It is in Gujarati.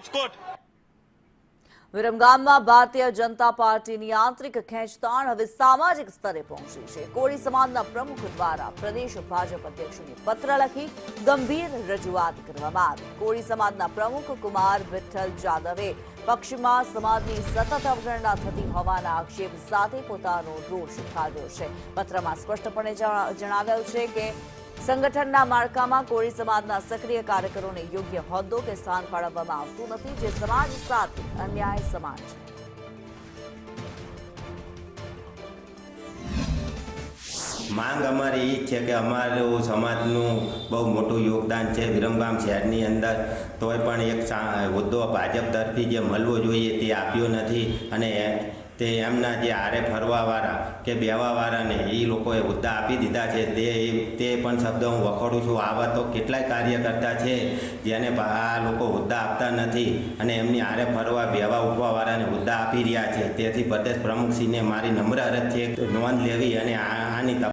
રાજકોટ। વિરમગામમાં ભારતીય જનતા પાર્ટીની આંતરિક ખેંચતાણ હવે સામાજિક સ્તરે પહોંચી છે। કોળી સમાજના પ્રમુખ દ્વારા પ્રદેશ ભાજપ અધ્યક્ષને પત્ર લખી ગંભીર રજૂઆત કરવામાં આવી। કોળી સમાજના પ્રમુખ કુમાર વિઠ્ઠલ જાદવે પક્ષમાં સમાજની સતત અવગણના થતી હોવાના આક્ષેપ સાથે પોતાનો રોષ ઠાલવ્યો છે। પત્રમાં સ્પષ્ટપણે જણાવાયું છે કે સંગઠનના માળખામાં કોળી સમાજના સક્રિય કાર્યકરોને યોગ્ય હોદ્દો કે સ્થાન ફાળવવામાં આવતું નથી, જે સમાજ સાથે અન્યાય સમાન છે। માંગ અમારી એ છે કે અમારું સમાજનું બહુ મોટું યોગદાન છે વિરમગામ શહેરની અંદર, તોય પણ એક હોદ્દો ભાજપ તરફથી જે મળવો જોઈએ તે આપ્યો નથી અને તે એમના જે આરે ફરવાવાળા કે બેવાવાળાને એ લોકોએ હોદ્દા આપી દીધા છે। તે પણ શબ્દ હું વખોડું છું। આવા તો કેટલાય કાર્યકર્તા છે જેને આ લોકો હોદ્દા આપતા નથી અને એમની આરે ફરવા બેવા ઉઠવાવાળાને હોદ્દા આપી રહ્યા છે। તેથી પ્રદેશ પ્રમુખશ્રીને મારી નમ્ર અરજ છે નોંધ લેવી અને આની